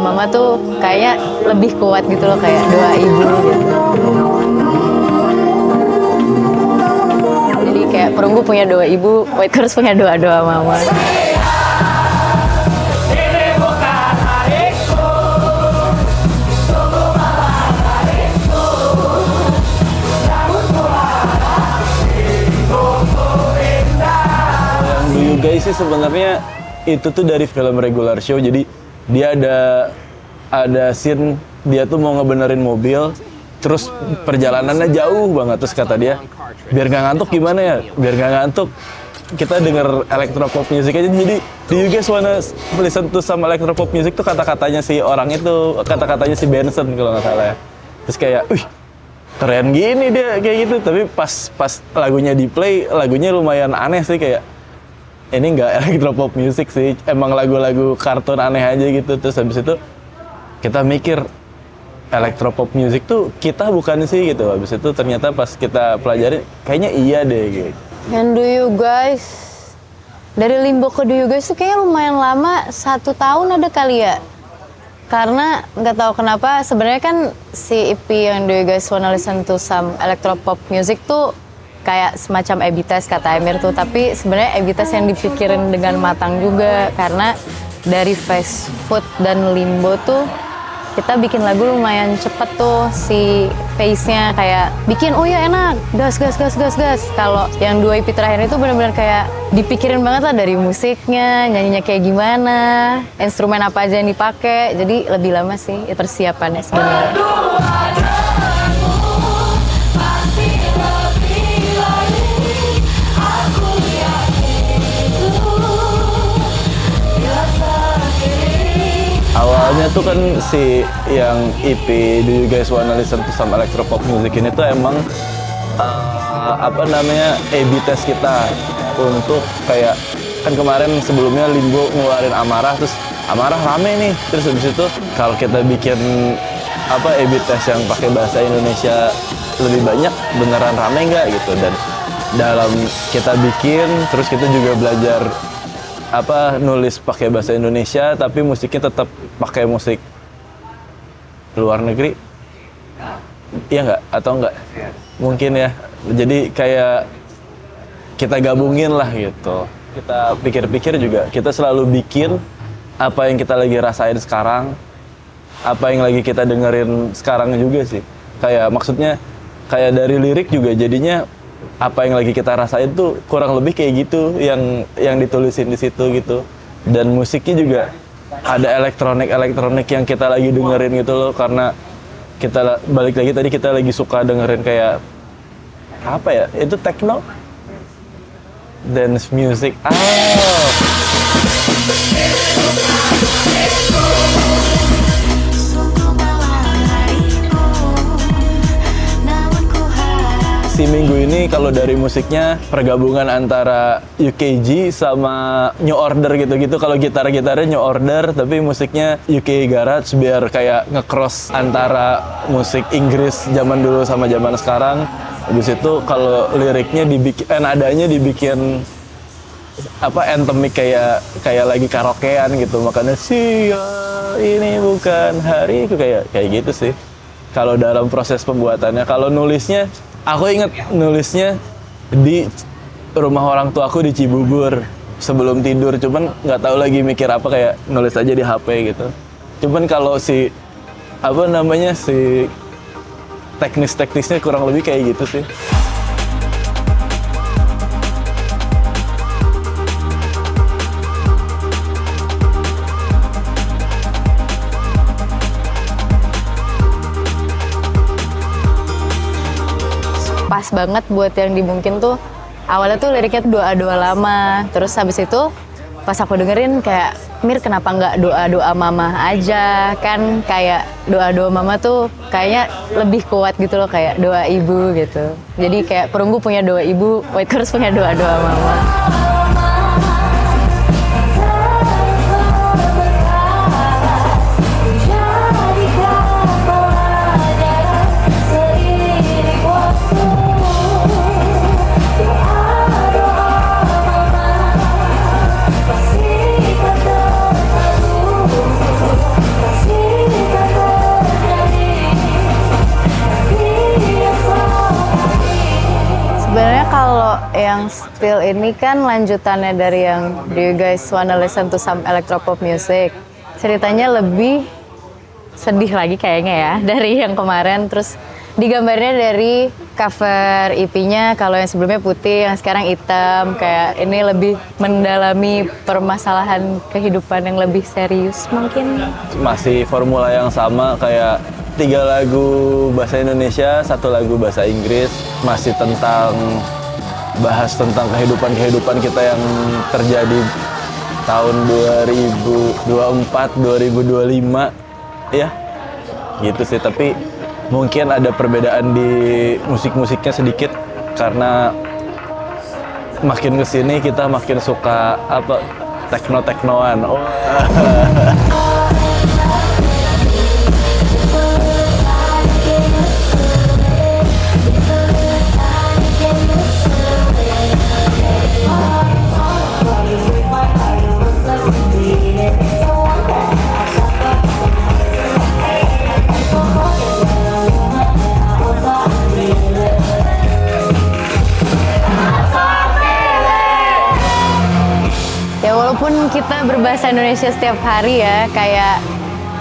mama tuh kayaknya lebih kuat gitu loh, kayak doa ibu gitu. Jadi kayak Perunggu punya doa ibu, White Chorus punya doa-doa mama. You Guys sih sebenarnya itu tuh dari film Regular Show. Jadi dia ada scene dia tuh mau ngebenerin mobil, terus perjalanannya jauh banget, terus kata dia biar nggak ngantuk gimana ya, biar nggak ngantuk kita denger electropop music aja. Jadi do you guys wanna listen to some electropop music tuh kata-katanya si orang itu, kata-katanya si Benson kalau nggak salah ya. Terus kayak, wih keren gini dia kayak gitu. Tapi pas lagunya di play, lagunya lumayan aneh sih, kayak ini nggak electropop music sih, emang lagu-lagu kartun aneh aja gitu. Terus habis itu kita mikir electropop music tuh kita bukan sih gitu. Habis itu ternyata pas kita pelajari kayaknya iya deh gitu. And Do You Guys, dari Limbo ke Do You Guys tuh kayaknya lumayan lama, 1 tahun ada kali ya. Karena nggak tahu kenapa sebenarnya kan si EP yang Do You Guys Wanna Listen to Some Electropop Music tuh kayak semacam A/B test kata Emir tuh, tapi sebenarnya A/B test yang dipikirin dengan matang juga, karena dari Fast Food dan Limbo tuh kita bikin lagu lumayan cepet tuh, si pace-nya kayak bikin oh ya enak, gas. Kalau yang 2 EP terakhir itu benar-benar kayak dipikirin banget lah, dari musiknya, nyanyinya kayak gimana, instrumen apa aja yang dipakai, jadi lebih lama sih persiapannya sebenarnya. Awalnya tuh kan si yang EP Do You Guys Wanna Listen to Some Electropop Music ini tuh emang A/B test kita untuk kayak, kan kemarin sebelumnya Limbo ngeluarin Amarah, terus Amarah rame nih, terus habis itu kalau kita bikin A/B test yang pakai bahasa Indonesia lebih banyak, beneran rame nggak gitu. Dan dalam kita bikin, terus kita juga belajar nulis pakai bahasa Indonesia tapi musiknya tetap pakai musik luar negeri, iya nggak atau nggak mungkin ya. Jadi kayak kita gabungin lah gitu. Kita pikir-pikir juga, kita selalu bikin apa yang kita lagi rasain sekarang, apa yang lagi kita dengerin sekarang juga sih. Kayak maksudnya kayak dari lirik juga jadinya apa yang lagi kita rasain tuh kurang lebih kayak gitu yang ditulisin di situ gitu. Dan musiknya juga ada elektronik yang kita lagi dengerin gitu loh, karena kita balik lagi tadi kita lagi suka dengerin kayak apa ya, itu techno, dance music. Si minggu ini kalau dari musiknya pergabungan antara UKG sama New Order gitu-gitu. Kalau gitar-gitarnya New Order tapi musiknya UK Garage, biar kayak nge-cross antara musik Inggris zaman dulu sama zaman sekarang. Habis itu kalau liriknya dibikin, nadanya dibikin anthemic kayak lagi karaokean gitu. Makanya ini bukan hariku, kayak gitu sih. Kalau dalam proses pembuatannya, kalau nulisnya aku inget nulisnya di rumah orang tua aku di Cibubur sebelum tidur, cuman nggak tahu lagi mikir apa, kayak nulis aja di HP gitu. Cuman kalau si teknisnya kurang lebih kayak gitu sih. Pas banget buat yang dimungkin tuh awalnya tuh liriknya tuh doa-doa lama, terus habis itu pas aku dengerin kayak, Mir kenapa nggak doa-doa mama aja, kan kayak doa-doa mama tuh kayaknya lebih kuat gitu loh, kayak doa ibu gitu. Jadi kayak Perunggu punya doa ibu, White Chorus punya doa-doa mama. Still ini kan lanjutannya dari yang Do You Guys Wanna Listen to Some Electropop Music. Ceritanya lebih sedih lagi kayaknya ya dari yang kemarin. Terus digambarnya dari cover EP-nya, kalau yang sebelumnya putih, yang sekarang hitam. Kayak ini lebih mendalami permasalahan kehidupan yang lebih serius mungkin. Masih formula yang sama, kayak 3 lagu bahasa Indonesia, 1 lagu bahasa Inggris. Masih bahas tentang kehidupan kita yang terjadi tahun 2024, 2025 ya gitu sih. Tapi mungkin ada perbedaan di musik-musiknya sedikit, karena makin kesini kita makin suka tekno-teknoan. Ya walaupun kita berbahasa Indonesia setiap hari ya, kayak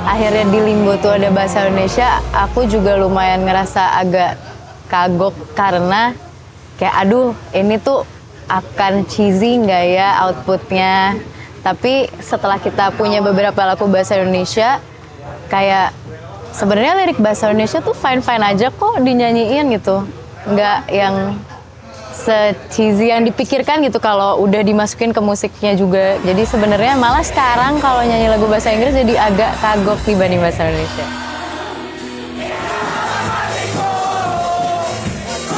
akhirnya di Limbo tuh ada bahasa Indonesia, aku juga lumayan ngerasa agak kagok karena kayak aduh ini tuh akan cheesy nggak ya outputnya. Tapi setelah kita punya beberapa lagu bahasa Indonesia, kayak sebenarnya lirik bahasa Indonesia tuh fine-fine aja kok dinyanyiin gitu. Nggak yang se-cheesy yang dipikirkan gitu kalau udah dimasukin ke musiknya juga. Jadi sebenarnya malah sekarang kalau nyanyi lagu bahasa Inggris jadi agak kagok dibanding bahasa Indonesia.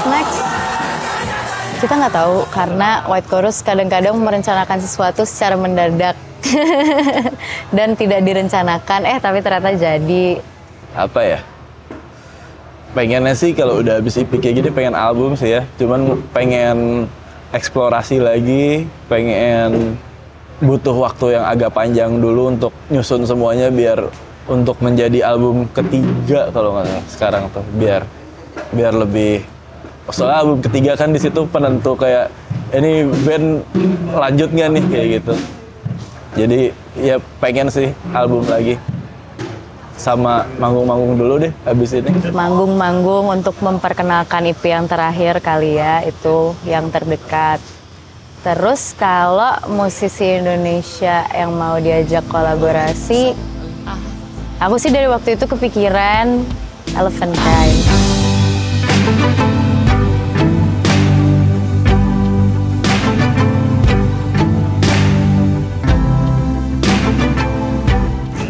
Next, kita nggak tahu karena White Chorus kadang-kadang merencanakan sesuatu secara mendadak dan tidak direncanakan, tapi ternyata jadi. Apa ya? Pengennya sih kalau udah habis EP kayak gini pengen album sih ya. Cuman pengen eksplorasi lagi, pengen butuh waktu yang agak panjang dulu untuk nyusun semuanya biar untuk menjadi album ketiga kalau nggak salah sekarang tuh, biar lebih. Soalnya album ketiga kan di situ penentu kayak ini band lanjut nggak nih kayak gitu. Jadi ya pengen sih album lagi. Sama manggung-manggung dulu deh abis ini. Manggung-manggung untuk memperkenalkan EP yang terakhir kali ya, itu yang terdekat. Terus kalau musisi Indonesia yang mau diajak kolaborasi, aku sih dari waktu itu kepikiran Elephant Kind.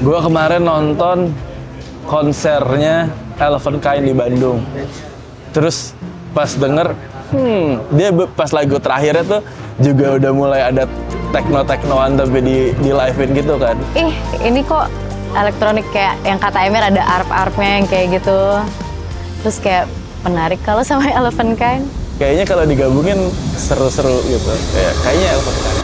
Gue kemarin nonton konsernya Elephant Kind di Bandung. Terus pas denger, dia pas lagu terakhirnya tuh juga udah mulai ada tekno-teknoan tapi di live-in gitu kan. Ini kok elektronik kayak yang kata Emir ada arp-arpnya yang kayak gitu. Terus kayak menarik kalau sama Elephant Kind. Kayaknya kalau digabungin seru-seru gitu. Kayaknya Elephant Kind.